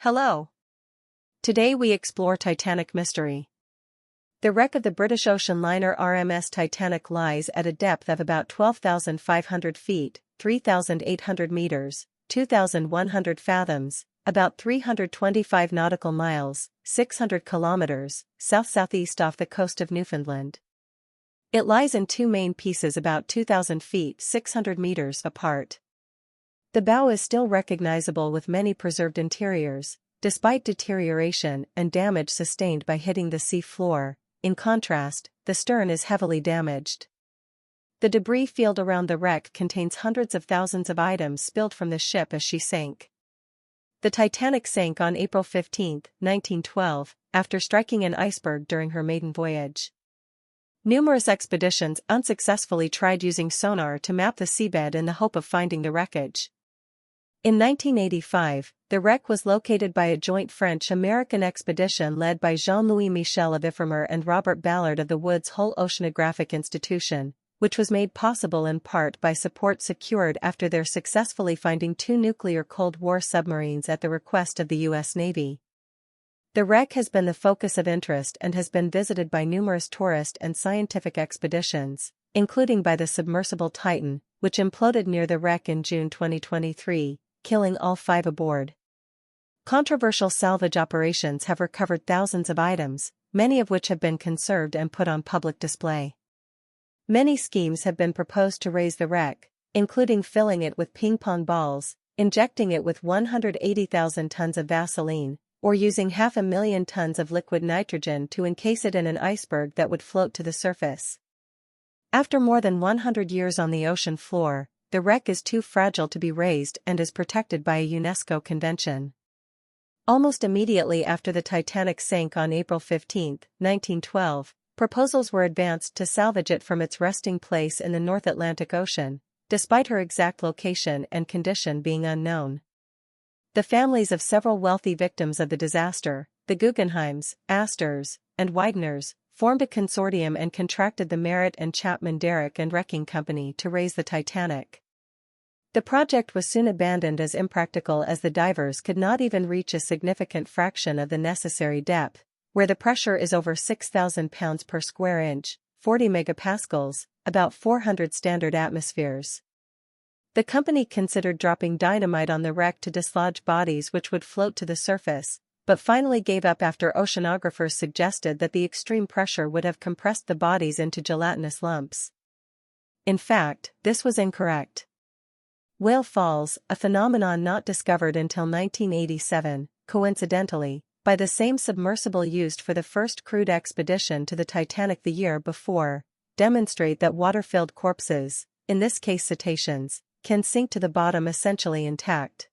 Hello. Today we explore Titanic mystery. The wreck of the British ocean liner RMS Titanic lies at a depth of about 12,500 feet, 3,800 meters, 2,100 fathoms, about 325 nautical miles, 600 kilometers, south-southeast off the coast of Newfoundland. It lies in two main pieces about 2,000 feet, 600 meters apart. The bow is still recognizable with many preserved interiors, despite deterioration and damage sustained by hitting the sea floor. In contrast, the stern is heavily damaged. The debris field around the wreck contains hundreds of thousands of items spilled from the ship as she sank. The Titanic sank on April 15, 1912, after striking an iceberg during her maiden voyage. Numerous expeditions unsuccessfully tried using sonar to map the seabed in the hope of finding the wreckage. In 1985, the wreck was located by a joint French-American expedition led by Jean-Louis Michel of Ifremer and Robert Ballard of the Woods Hole Oceanographic Institution, which was made possible in part by support secured after their successfully finding two nuclear Cold War submarines at the request of the U.S. Navy. The wreck has been the focus of interest and has been visited by numerous tourist and scientific expeditions, including by the submersible Titan, which imploded near the wreck in June 2023. Killing all 5 aboard. Controversial salvage operations have recovered thousands of items, many of which have been conserved and put on public display. Many schemes have been proposed to raise the wreck, including filling it with ping-pong balls, injecting it with 180,000 tons of Vaseline, or using 500,000 tons of liquid nitrogen to encase it in an iceberg that would float to the surface. After more than 100 years on the ocean floor, the wreck is too fragile to be raised and is protected by a UNESCO convention. Almost immediately after the Titanic sank on April 15, 1912, proposals were advanced to salvage it from its resting place in the North Atlantic Ocean, despite her exact location and condition being unknown. The families of several wealthy victims of the disaster, the Guggenheims, Astors, and Wideners, formed a consortium and contracted the Merritt and Chapman Derrick and Wrecking Company to raise the Titanic. The project was soon abandoned as impractical as the divers could not even reach a significant fraction of the necessary depth, where the pressure is over 6,000 pounds per square inch, 40 megapascals, about 400 standard atmospheres. The company considered dropping dynamite on the wreck to dislodge bodies which would float to the surface, but finally gave up after oceanographers suggested that the extreme pressure would have compressed the bodies into gelatinous lumps. In fact, this was incorrect. Whale falls, a phenomenon not discovered until 1987, coincidentally, by the same submersible used for the first crewed expedition to the Titanic the year before, demonstrate that water-filled corpses, in this case cetaceans, can sink to the bottom essentially intact.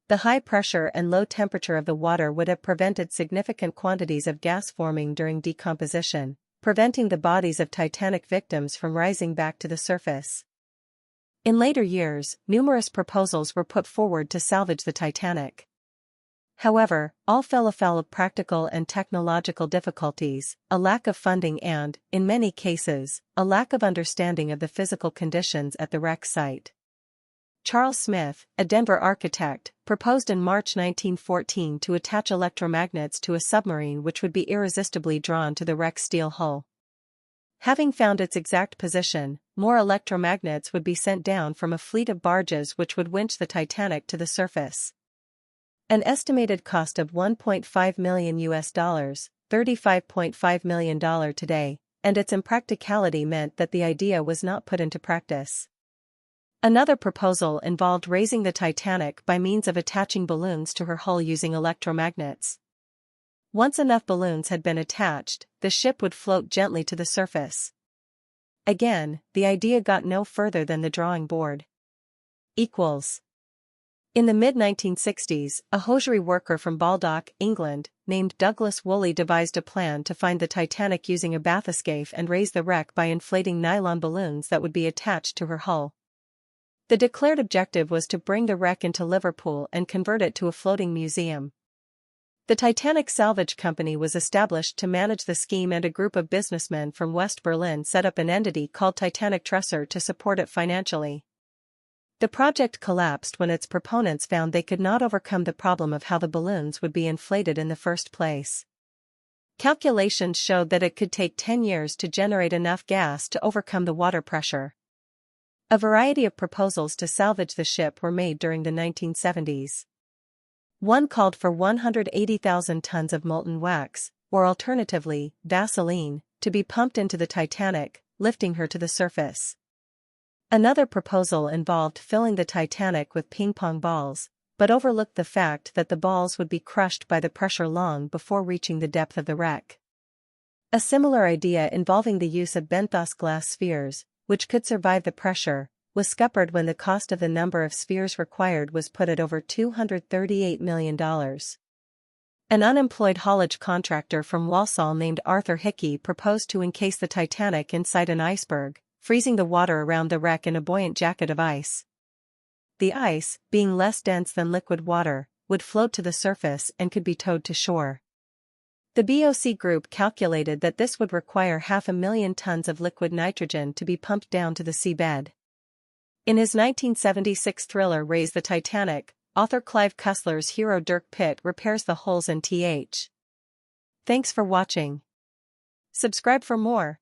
The high pressure and low temperature of the water would have prevented significant quantities of gas forming during decomposition, preventing the bodies of Titanic victims from rising back to the surface. In later years, numerous proposals were put forward to salvage the Titanic. However, all fell afoul of practical and technological difficulties, a lack of funding and, in many cases, a lack of understanding of the physical conditions at the wreck site. Charles Smith, a Denver architect, proposed in March 1914 to attach electromagnets to a submarine which would be irresistibly drawn to the wreck's steel hull. Having found its exact position, more electromagnets would be sent down from a fleet of barges which would winch the Titanic to the surface. An estimated cost of $1.5 million $35.5 million today, and its impracticality meant that the idea was not put into practice. Another proposal involved raising the Titanic by means of attaching balloons to her hull using electromagnets. Once enough balloons had been attached, the ship would float gently to the surface. Again, the idea got no further than the drawing board. In the mid-1960s, a hosiery worker from Baldock, England, named Douglas Woolley devised a plan to find the Titanic using a bathyscaphe and raise the wreck by inflating nylon balloons that would be attached to her hull. The declared objective was to bring the wreck into Liverpool and convert it to a floating museum. The Titanic Salvage Company was established to manage the scheme, and a group of businessmen from West Berlin set up an entity called Titanic Tresor to support it financially. The project collapsed when its proponents found they could not overcome the problem of how the balloons would be inflated in the first place. Calculations showed that it could take 10 years to generate enough gas to overcome the water pressure. A variety of proposals to salvage the ship were made during the 1970s. One called for 180,000 tons of molten wax, or alternatively, Vaseline, to be pumped into the Titanic, lifting her to the surface. Another proposal involved filling the Titanic with ping-pong balls, but overlooked the fact that the balls would be crushed by the pressure long before reaching the depth of the wreck. A similar idea involving the use of benthos glass spheres, which could survive the pressure, was scuppered when the cost of the number of spheres required was put at over $238 million. An unemployed haulage contractor from Walsall named Arthur Hickey proposed to encase the Titanic inside an iceberg, freezing the water around the wreck in a buoyant jacket of ice. The ice, being less dense than liquid water, would float to the surface and could be towed to shore. The BOC group calculated that this would require 500,000 tons of liquid nitrogen to be pumped down to the seabed. In his 1976 thriller Raise the Titanic, author Clive Cussler's hero Dirk Pitt repairs the holes in Thanks for watching. Subscribe for more.